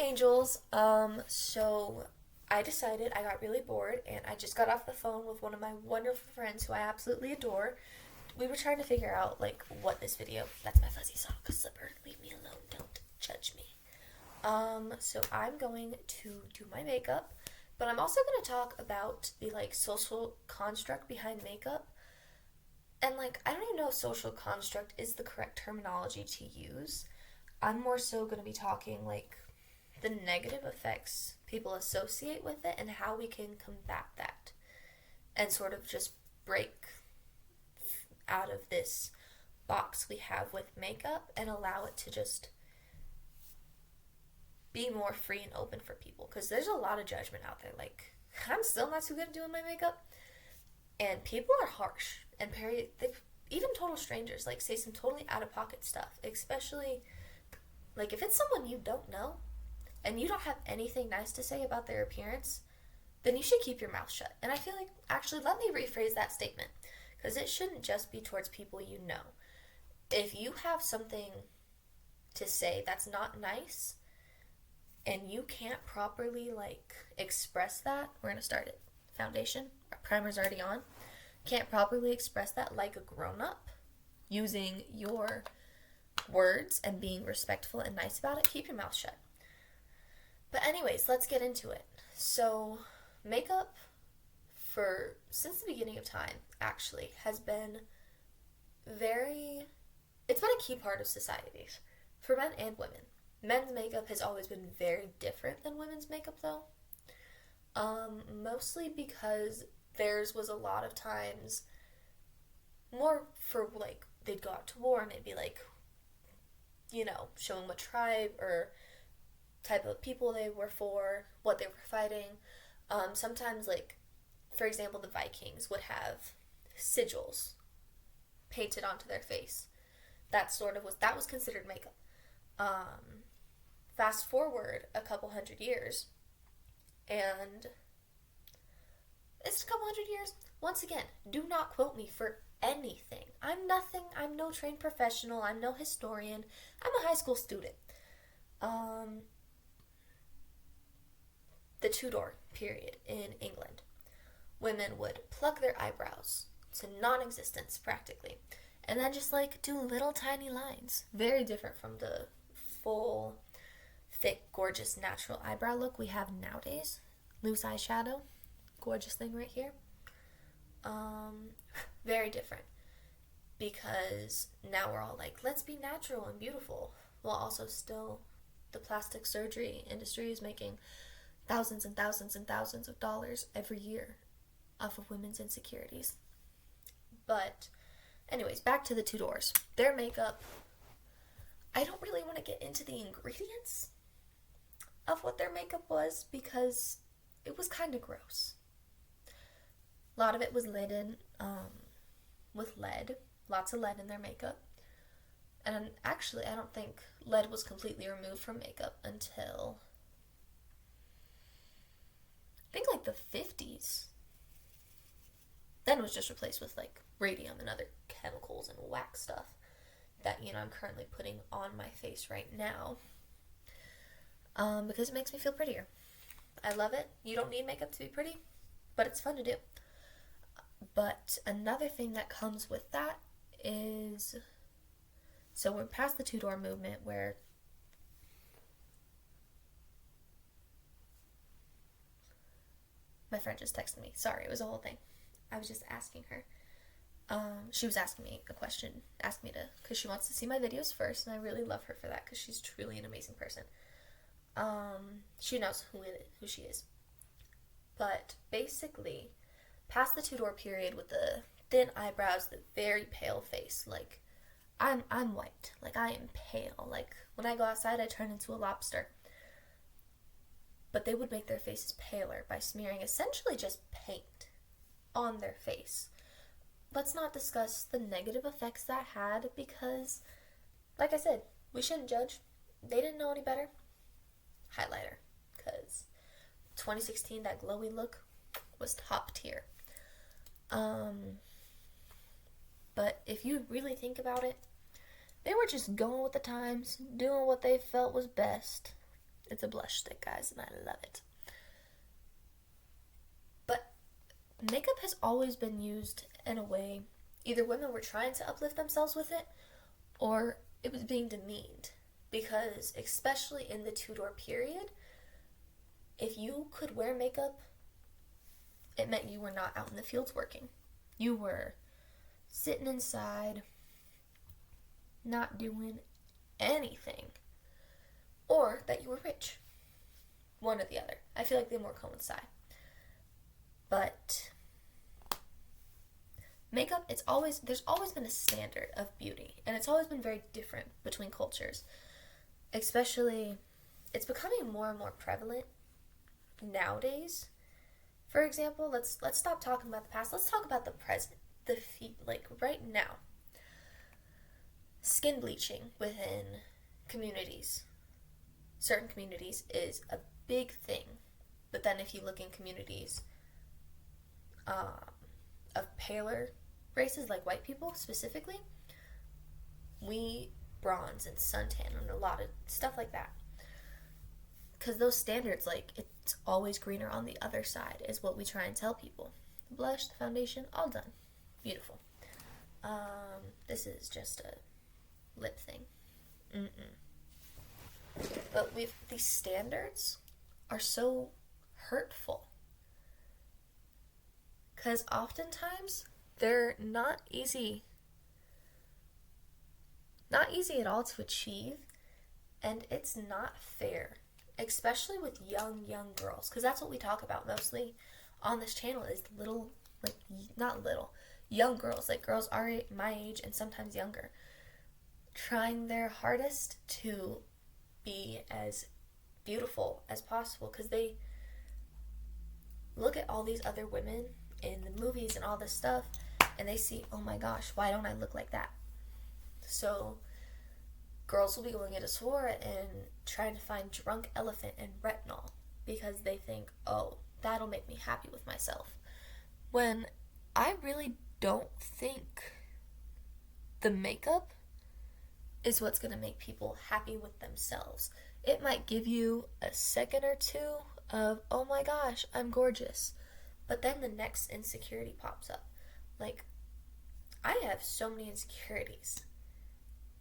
angels. So I decided I got really bored and I just got off the phone with one of my wonderful friends who I absolutely adore. We were trying to figure out like what this video. That's my fuzzy sock slipper. Leave me alone. Don't judge me. So I'm going to do my makeup, but I'm also going to talk about the like social construct behind makeup. And like I don't even know if social construct is the correct terminology to use. I'm more so going to be talking like the negative effects people associate with it and how we can combat that and sort of just break out of this box we have with makeup and allow it to just be more free and open for people because there's a lot of judgment out there. Like, I'm still not too good at doing my makeup, and people are harsh and even total strangers like say some totally out of pocket stuff, especially like if it's someone you don't know and you don't have anything nice to say about their appearance, then you should keep your mouth shut. And I feel like, actually, let me rephrase that statement because it shouldn't just be towards people you know. If you have something to say that's not nice and you can't properly like express that, we're going to start it. Foundation, our primer's already on. Can't properly express that like a grown-up using your words and being respectful and nice about it, keep your mouth shut. But anyways, let's get into it. So, makeup since the beginning of time actually has been it's been a key part of societies for men and women. Men's makeup has always been very different than women's makeup though. Mostly because theirs was a lot of times more for like they'd go out to war and it'd be like, showing what tribe or type of people they were for, what they were fighting. Sometimes, like, for example, the Vikings would have sigils painted onto their face. That was considered makeup. Fast forward a couple hundred years, and it's a couple hundred years. Once again, do not quote me for anything. I'm nothing. I'm no trained professional. I'm no historian. I'm a high school student. The Tudor period in England. Women would pluck their eyebrows to non-existence practically, and then just like do little tiny lines. Very different from the full, thick, gorgeous, natural eyebrow look we have nowadays. Loose eyeshadow, gorgeous thing right here. Very different because now we're all like, let's be natural and beautiful, while also still the plastic surgery industry is making thousands and thousands and thousands of dollars every year off of women's insecurities. But anyways, back to the Tudors. Their makeup, I don't really want to get into the ingredients of what their makeup was because it was kind of gross. A lot of it was laden with lead. Lots of lead in their makeup. And actually, I don't think lead was completely removed from makeup until I think like the 50s. Then it was just replaced with like radium and other chemicals and wax stuff that, I'm currently putting on my face right now. Because it makes me feel prettier. I love it. You don't need makeup to be pretty, but it's fun to do. But another thing that comes with that is, so we're past the Tudor movement where my friend just texted me. Sorry, it was a whole thing. I was just asking her. She was asking me a question, asked me to, because she wants to see my videos first, and I really love her for that, because she's truly an amazing person. She knows who she is. But basically, past the Tudor period with the thin eyebrows, the very pale face, like, I'm white. Like, I am pale. Like, when I go outside, I turn into a lobster. But they would make their faces paler by smearing essentially just paint on their face. Let's not discuss the negative effects that had because, like I said, we shouldn't judge. They didn't know any better. Highlighter. Because 2016, that glowy look was top tier. But if you really think about it, they were just going with the times, doing what they felt was best. It's a blush stick, guys, and I love it. But makeup has always been used in a way, either women were trying to uplift themselves with it, or it was being demeaned. Because, especially in the Tudor period, if you could wear makeup, it meant you were not out in the fields working. You were sitting inside, not doing anything. Or that you were rich. One or the other. I feel like they more coincide. But makeup, there's always been a standard of beauty. And it's always been very different between cultures. Especially, it's becoming more and more prevalent nowadays. For example, let's stop talking about the past. Let's talk about the present. Right now. Skin bleaching within communities. Certain communities is a big thing. But then if you look in communities of paler races, like white people specifically, we bronze and suntan and a lot of stuff like that. Because those standards, it's always greener on the other side is what we try and tell people. The blush, the foundation, all done. Beautiful. This is just a lip thing. But these standards are so hurtful. Because oftentimes, they're not easy at all to achieve, and it's not fair, especially with young girls, because that's what we talk about mostly on this channel is young girls, like girls my age and sometimes younger, trying their hardest to be as beautiful as possible, because they look at all these other women in the movies and all this stuff, and they see, oh my gosh, why don't I look like that? So girls will be going into Sephora and trying to find Drunk Elephant and retinol because they think, oh, that'll make me happy with myself. When I really don't think the makeup is what's going to make people happy with themselves. It might give you a second or two of, oh my gosh, I'm gorgeous. But then the next insecurity pops up. I have so many insecurities.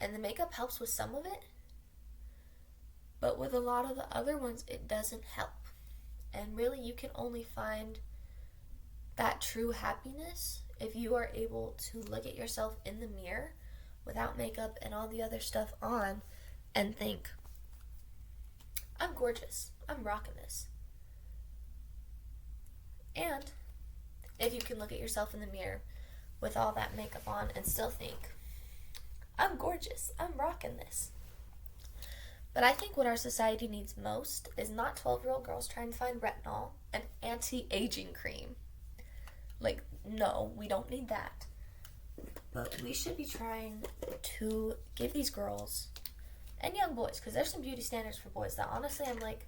And the makeup helps with some of it. But with a lot of the other ones, it doesn't help. And really, you can only find that true happiness if you are able to look at yourself in the mirror without makeup and all the other stuff on and think, I'm gorgeous. I'm rocking this. And if you can look at yourself in the mirror with all that makeup on and still think, I'm gorgeous. I'm rocking this. But I think what our society needs most is not 12-year-old girls trying to find retinol and anti-aging cream. No, we don't need that. But we should be trying to give these girls and young boys, because there's some beauty standards for boys that honestly I'm like,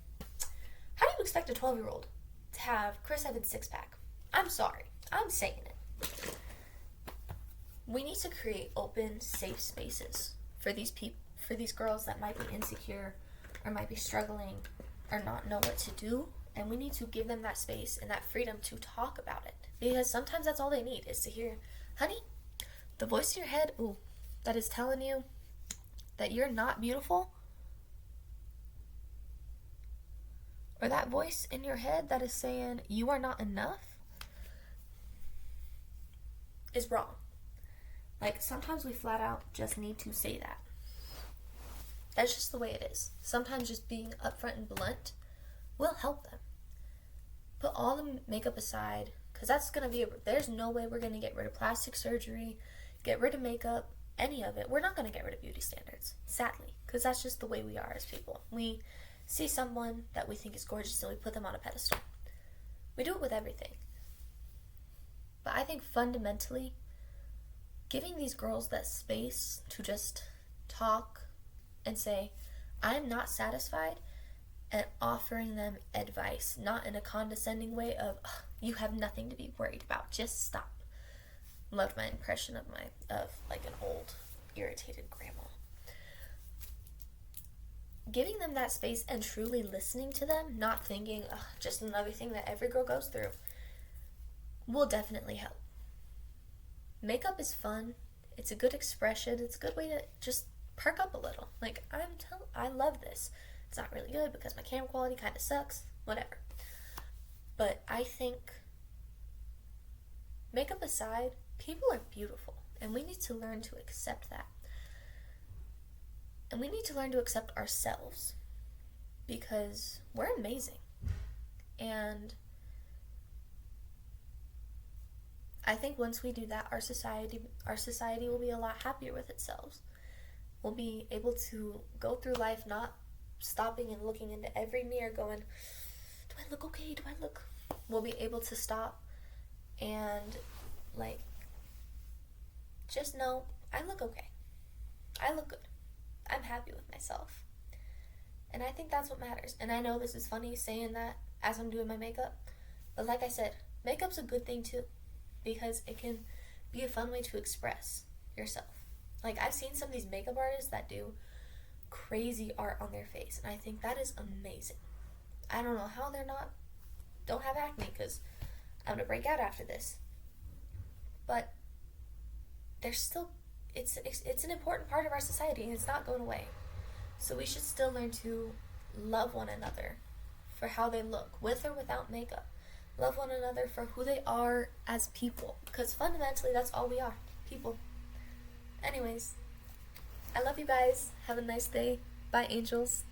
how do you expect a 12-year-old to have Chris Evans six-pack? I'm sorry. I'm saying it. We need to create open, safe spaces for these girls that might be insecure or might be struggling or not know what to do, and we need to give them that space and that freedom to talk about it, because sometimes that's all they need is to hear, honey, the voice in your head, that is telling you that you're not beautiful, or that voice in your head that is saying you are not enough, is wrong. Sometimes we flat out just need to say that. That's just the way it is. Sometimes just being upfront and blunt will help them. Put all the makeup aside, because that's going to be, there's no way we're going to get rid of plastic surgery, get rid of makeup, any of it. We're not going to get rid of beauty standards, sadly, because that's just the way we are as people. We see someone that we think is gorgeous and we put them on a pedestal. We do it with everything. But I think fundamentally, giving these girls that space to just talk and say, I'm not satisfied, and offering them advice, not in a condescending way of, you have nothing to be worried about, just stop. Loved my impression of an old irritated grandma. giving them that space and truly listening to them, not thinking, oh, just another thing that every girl goes through, will definitely help. Makeup is fun. It's a good expression. It's a good way to just perk up a little. Like, I love this. It's not really good because my camera quality kind of sucks. Whatever. But I think, makeup aside, people are beautiful. And we need to learn to accept that. And we need to learn to accept ourselves. Because we're amazing. And I think once we do that, our society will be a lot happier with itself. We'll be able to go through life not stopping and looking into every mirror going, do I look okay? Do I look... We'll be able to stop and, like, just know, I look okay. I look good. I'm happy with myself. And I think that's what matters. And I know this is funny saying that as I'm doing my makeup, but like I said, makeup's a good thing too, because it can be a fun way to express yourself. Like, I've seen some of these makeup artists that do crazy art on their face, and I think that is amazing. I don't know how don't have acne, because I'm gonna break out after this. But there's still, it's an important part of our society, and it's not going away. So we should still learn to love one another for how they look, with or without makeup. Love one another for who they are as people, because fundamentally that's all we are, people. Anyways, I love you guys. Have a nice day. Bye, angels.